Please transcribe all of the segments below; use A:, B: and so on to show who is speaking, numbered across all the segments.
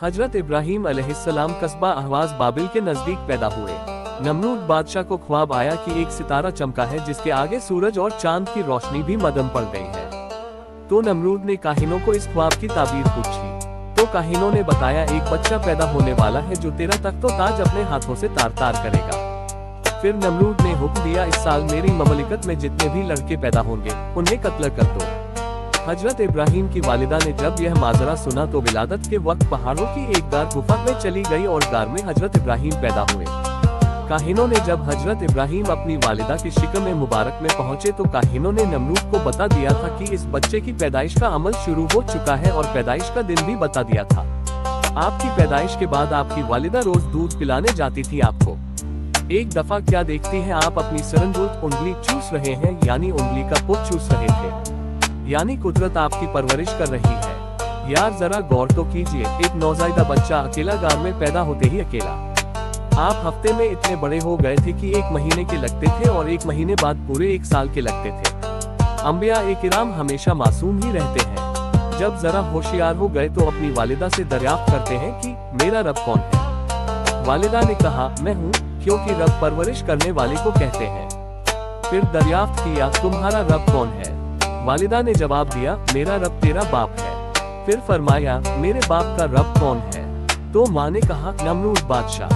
A: हजरत इब्राहीम अलैहिस्सलाम कस्बा अहवाज बाबिल के नजदीक पैदा हुए। नमरूद बादशाह को ख्वाब आया कि एक सितारा चमका है जिसके आगे सूरज और चांद की रोशनी भी मदम पड़ गई है। तो नमरूद ने काहिनों को इस ख्वाब की ताबीर पूछी, तो काहिनों ने बताया एक बच्चा पैदा होने वाला है जो तेरा तख्तो ताज अपने हाथों से तार तार करेगा। फिर नमरूद ने हुक्म दिया, इस साल मेरी ममलिकत में जितने भी लड़के पैदा होंगे उन्हें कत्ल कर दो। हजरत इब्राहीम की वालिदा ने जब यह माजरा सुना तो विलादत के वक्त पहाड़ों की एक गार गुफा में चली गई और गार में हजरत इब्राहीम पैदा हुए। काहिनों ने जब हजरत इब्राहीम अपनी वालिदा की शिक्र में मुबारक में पहुंचे तो काहिनों ने नमरूद को बता दिया था कि इस बच्चे की पैदाइश का अमल शुरू हो चुका है और पैदाइश का दिन भी बता दिया था। आपकी पैदाइश के बाद आपकी वालिदा रोज दूध पिलाने जाती थी आपको। एक दफा क्या देखती है, आप अपनी सरंगुत उंगली चूस रहे हैं, यानी उंगली का पुट चूस रहे थे, यानी कुदरत आपकी परवरिश कर रही है। यार जरा गौर तो कीजिए, एक नौज़ायदा बच्चा अकेला गार में पैदा होते ही अकेला। आप हफ्ते में इतने बड़े हो गए थे कि 1 महीने के लगते थे और 1 महीने बाद पूरे 1 साल के लगते थे। अंबिया किराम हमेशा मासूम ही रहते हैं। जब जरा होशियार हो गए तो अपनी वालिदा से दरियाफ्त करते हैं कि मेरा रब कौन है। वालिदा ने कहा, मैं हूँ, क्योंकि रब परवरिश करने वाले को कहते हैं। फिर दरियाफ्त किया, तुम्हारा रब कौन है? वालिदा ने जवाब दिया, मेरा रब तेरा बाप है। फिर फरमाया, मेरे बाप का रब कौन है? तो माँ ने कहा, नमरूद बादशाह।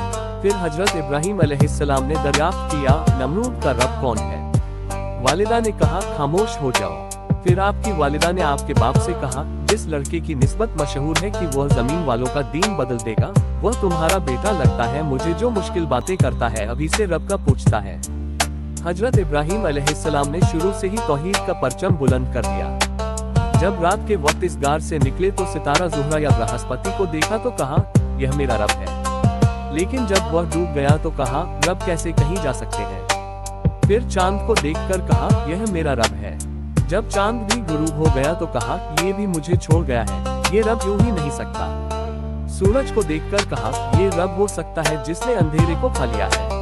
A: फिर हजरत इब्राहीम अलैहिस्सलाम ने दरियाफ्त किया, नमरूद का रब कौन है? वालिदा ने कहा, खामोश हो जाओ। फिर आपकी वालिदा ने आपके बाप से कहा, जिस लड़के की निस्बत मशहूर है कि वह जमीन वालों का दीन बदल देगा, वह तुम्हारा बेटा लगता है। मुझे जो मुश्किल बातें करता है अभी से रब का पूछता है। हजरत इब्राहीम अलैहिस्सलाम ने शुरू से ही तौहीद का परचम बुलंद कर दिया। जब रात के वक्त इस गार से निकले तो सितारा ज़ुहरा या बृहस्पति को देखा तो कहा, यह मेरा रब है। लेकिन जब वह डूब गया तो कहा, रब कैसे कहीं जा सकते हैं। फिर चांद को देखकर कहा, यह मेरा रब है। जब चांद भी गुरूब हो गया तो कहा, ये भी मुझे छोड़ गया है, ये रब यूं ही नहीं सकता। सूरज को देखकर कहा, ये रब हो सकता है जिसने अंधेरे को खा लिया है।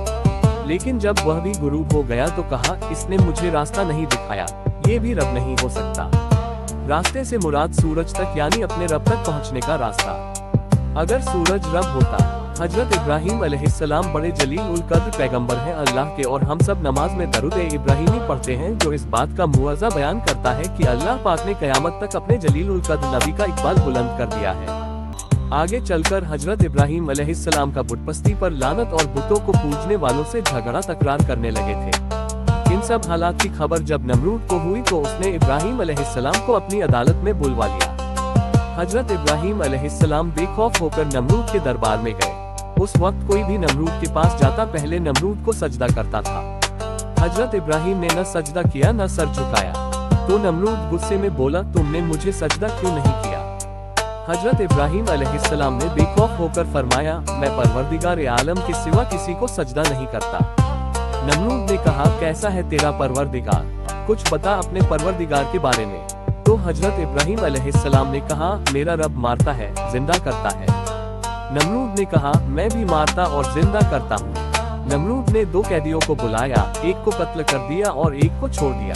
A: लेकिन जब वह भी गुरूब हो गया तो कहा, इसने मुझे रास्ता नहीं दिखाया, ये भी रब नहीं हो सकता। रास्ते से मुराद सूरज तक यानी अपने रब तक पहुंचने का रास्ता। अगर सूरज रब होता। हजरत इब्राहीम अलैहिस्सलाम बड़े जलील उल कद्र पैगंबर हैं अल्लाह के, और हम सब नमाज में दरूद इब्राहीमी पढ़ते हैं जो इस बात का मुआवजा बयान करता है कि अल्लाह पाक ने कयामत तक अपने जलील उल कद्र नबी का इकबाल बुलंद कर दिया है। आगे चलकर हजरत इब्राहीम अलैहिस्सलाम का बुतपस्ती पर लानत और बुतों को पूजने वालों से झगड़ा तकरार करने लगे थे। इन सब हालात की खबर जब नमरूद को हुई तो उसने इब्राहीम अलैहिस्सलाम को अपनी अदालत में बुलवा लिया। हजरत इब्राहीम अलैहिस्सलाम बेखौफ होकर नमरूद के दरबार में गए। उस वक्त कोई भी नमरूद के पास जाता पहले नमरूद को सजदा करता था। हजरत इब्राहीम ने न सजदा किया न सर झुकाया। तो नमरूद गुस्से में बोला, तुमने मुझे सजदा क्यों नहीं किया? हजरत इब्राहीम अलैहिस्सलाम ने बेखौफ होकर फरमाया, मैं परवरदिगार आलम के सिवा किसी को सजदा नहीं करता। नमरूद ने कहा, कैसा है तेरा परवरदिगार, कुछ बता अपने परवरदिगार के बारे में। तो हजरत इब्राहीम अलैहिस्सलाम ने कहा, मेरा रब मारता है, जिंदा करता है। नमरूद ने कहा, मैं भी मारता और जिंदा करता हूँ। नमरूद ने 2 कैदियों को बुलाया, एक को कत्ल कर दिया और एक को छोड़ दिया।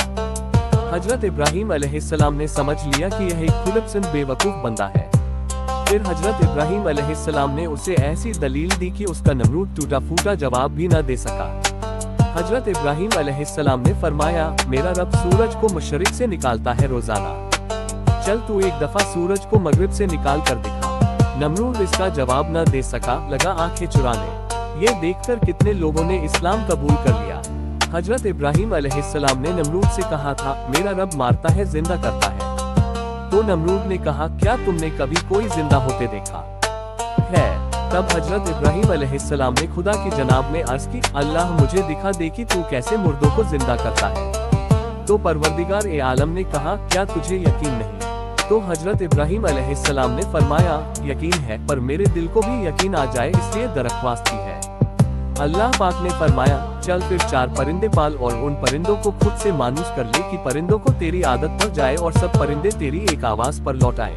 A: हजरत इब्राहीम अलैहिस्सलाम ने समझ लिया कि यह एक खुलबसिन बेवकूफ बंदा है। फिर हजरत इब्राहीम अलैहिस्सलाम ने उसे ऐसी दलील दी कि उसका नमरूद टूटा फूटा जवाब भी न दे सका। हजरत इब्राहीम अलैहिस्सलाम ने फरमाया, मेरा रब सूरज को मशरिक से निकालता है रोजाना, चल तू एक दफा सूरज को मगरिब से निकाल कर दिखा। नमरूद इसका जवाब न दे सका, लगा आंखें चुराने। ये देखकर कितने लोगों ने इस्लाम कबूल कर लिया। हजरत इब्राहीम अलैहिस्सलाम ने नमरूद से कहा था, मेरा रब मारता है, जिंदा करता है। तो नमरूद ने कहा, क्या तुमने कभी कोई जिंदा होते देखा है? तब हजरत इब्राहीम अलैहिस्सलाम ने खुदा की जनाब में अर्ज की, अल्लाह मुझे दिखा दे कि तू कैसे मुर्दों को जिंदा करता है। तो परवरदिगार आलम ने कहा, क्या तुझे यकीन नहीं? तो हजरत इब्राहीम अलैहिस्सलाम ने फरमाया, यकीन है, पर मेरे दिल को भी यकीन आ जाए इसलिए दरख्वास्त की है। अल्लाह पाक ने फरमाया, चल फिर 4 परिंदे पाल और उन परिंदों को खुद से मानूस कर ले कि परिंदों को तेरी आदत पड़ जाए और सब परिंदे तेरी एक आवाज पर लौटाएं।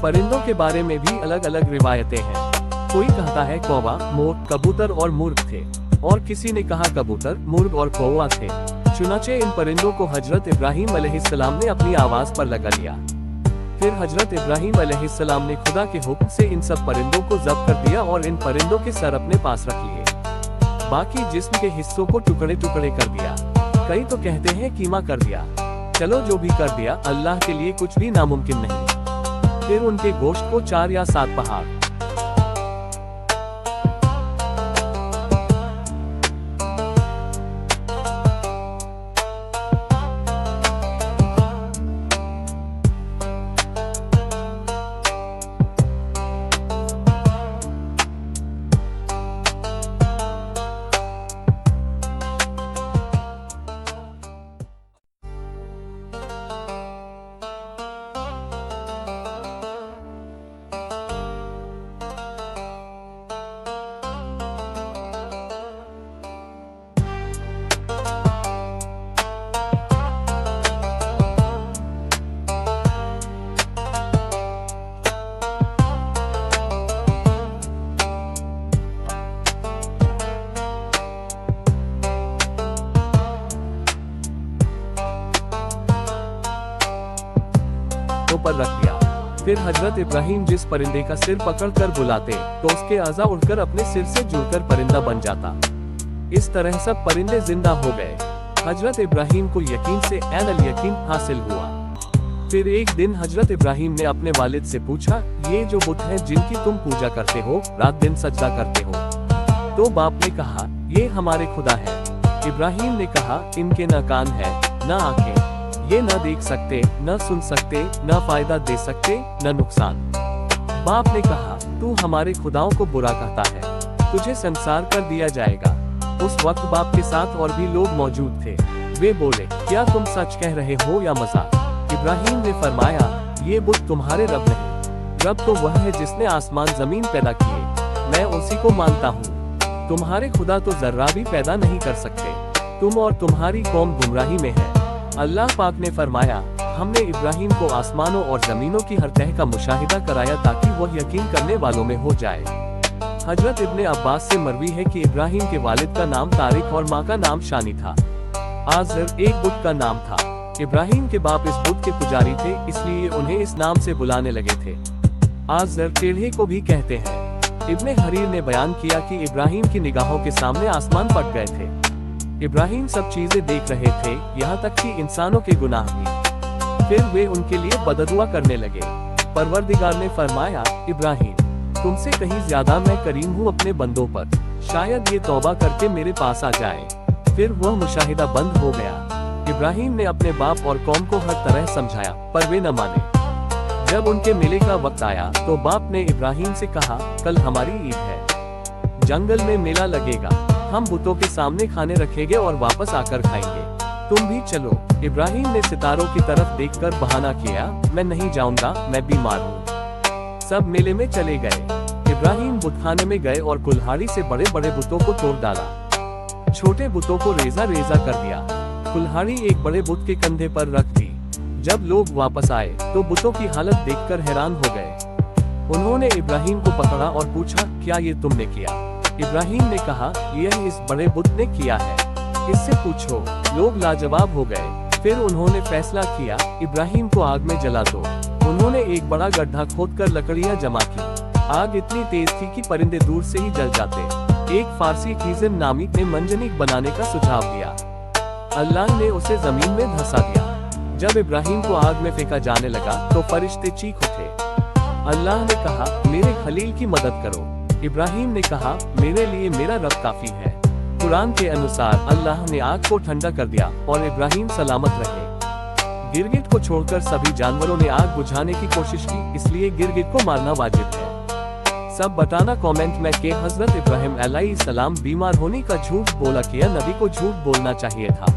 A: परिंदों के बारे में भी अलग अलग रिवायतें हैं। कोई कहता है कौवा, मोर, कबूतर और मुर्ग थे, और किसी ने कहा कबूतर, मुर्ग और कौवा थे। चुनाचे इन परिंदों को हजरत इब्राहीम अलैहिस्सलाम ने अपनी आवाज पर लगा लिया। फिर हजरत इब्राहिम अलैहिस्सलाम ने खुदा के हुक्म से इन सब परिंदों को ज़ब्त कर दिया और इन परिंदों के सर अपने पास रख लिए। बाकी जिस्म के हिस्सों को टुकड़े टुकड़े कर दिया। कई तो कहते हैं कीमा कर दिया। चलो जो भी कर दिया, अल्लाह के लिए कुछ भी नामुमकिन नहीं। फिर उनके गोश्त को 4 या 7 पहाड़ पर रख दिया। फिर हजरत इब्राहिम जिस परिंदे का सिर पकड़कर बुलाते तो उसके आज़ा उड़कर अपने सिर से जुड़कर परिंदा बन जाता। इस तरह सब परिंदे जिंदा हो गए। हजरत इब्राहिम को यकीन से ऐन अल यकीन हासिल हुआ। फिर एक दिन हजरत इब्राहिम ने अपने वालिद से पूछा, ये जो बुत हैं जिनकी तुम पूजा करते हो, रात दिन सजदा करते हो? तो बाप ने कहा, ये हमारे खुदा है। इब्राहिम ने कहा, इनके न कान है न आंखें, ये न देख सकते, न सुन सकते, न फायदा दे सकते, न नुकसान। बाप ने कहा, तू हमारे खुदाओं को बुरा कहता है, तुझे संसार कर दिया जाएगा। उस वक्त बाप के साथ और भी लोग मौजूद थे। वे बोले, क्या तुम सच कह रहे हो या मजाक? इब्राहिम ने फरमाया, ये बुत तुम्हारे रब नहीं, रब तो वह है जिसने आसमान जमीन पैदा किए, मैं उसी को मानता हूँ। तुम्हारे खुदा तो जर्रा भी पैदा नहीं कर सकते, तुम और तुम्हारी कौम गुमराही में है। अल्लाह पाक ने फरमाया, हमने इब्राहिम को आसमानों और जमीनों की हर तह का मुशाहिदा कराया ताकि वह यकीन करने वालों में हो जाए। हजरत इब्ने अब्बास से मरवी है कि इब्राहिम के वालिद का नाम तारिक और माँ का नाम शानी था। आज़र एक बुत का नाम था। इब्राहिम के बाप इस बुत के पुजारी थे, इसलिए उन्हें इस नाम से बुलाने लगे थे। आज़र टेढ़े को भी कहते हैं। इब्ने हरीर ने बयान किया कि इब्राहिम की निगाहों के सामने आसमान फट गए थे। इब्राहिम सब चीजें देख रहे थे, यहाँ तक कि इंसानों के गुनाह भी। फिर वे उनके लिए बददुआ करने लगे। परवरदिगार ने फरमाया, इब्राहिम, तुमसे कहीं ज्यादा मैं करीम हूँ अपने बंदों पर, शायद ये तौबा करके मेरे पास आ जाए। फिर वह मुशाहिदा बंद हो गया। इब्राहिम ने अपने बाप और कौम को हर तरह समझाया, पर वे न माने। जब उनके मेले का वक्त आया तो बाप ने इब्राहिम से कहा, कल हमारी ईद है, जंगल में मेला लगेगा, हम बुतों के सामने खाने रखेंगे और वापस आकर खाएंगे, तुम भी चलो। इब्राहिम ने सितारों की तरफ देखकर बहाना किया, मैं नहीं जाऊंगा, मैं बीमार हूँ। सब मेले में चले गए। इब्राहिम बुतखाने में गए और कुल्हाड़ी से बड़े बड़े बुतों को तोड़ डाला, छोटे बुतों को रेजा रेजा कर दिया। कुल्हाड़ी एक बड़े बुत के कंधे पर रख दी। जब लोग वापस आए तो बुतों की हालत देखकर हैरान हो गए। उन्होंने इब्राहिम को पकड़ा और पूछा, क्या ये तुमने किया? इब्राहिम ने कहा, यह इस बड़े बुत ने किया है, इससे पूछो। लोग लाजवाब हो गए। फिर उन्होंने फैसला किया, इब्राहिम को आग में जला दो। उन्होंने एक बड़ा गड्ढा खोदकर लकड़ियां जमा की। आग इतनी तेज थी कि परिंदे दूर से ही जल जाते। एक फारसी खीजन नामी ने मंजनीक बनाने का सुझाव दिया। अल्लाह ने उसे जमीन में धंसा दिया। जब इब्राहिम को आग में फेंका जाने लगा तो फरिश्ते चीख उठे। अल्लाह ने कहा, मेरे खलील की मदद करो। इब्राहिम ने कहा, मेरे लिए मेरा रब काफी है। कुरान के अनुसार अल्लाह ने आग को ठंडा कर दिया और इब्राहिम सलामत रहे। गिरगिट को छोड़कर सभी जानवरों ने आग बुझाने की कोशिश की, इसलिए गिरगिट को मारना वाजिब है। सब बताना कमेंट में कि हजरत इब्राहिम अलैहिस्सलाम बीमार होने का झूठ बोला कि या नबी को झूठ बोलना चाहिए था।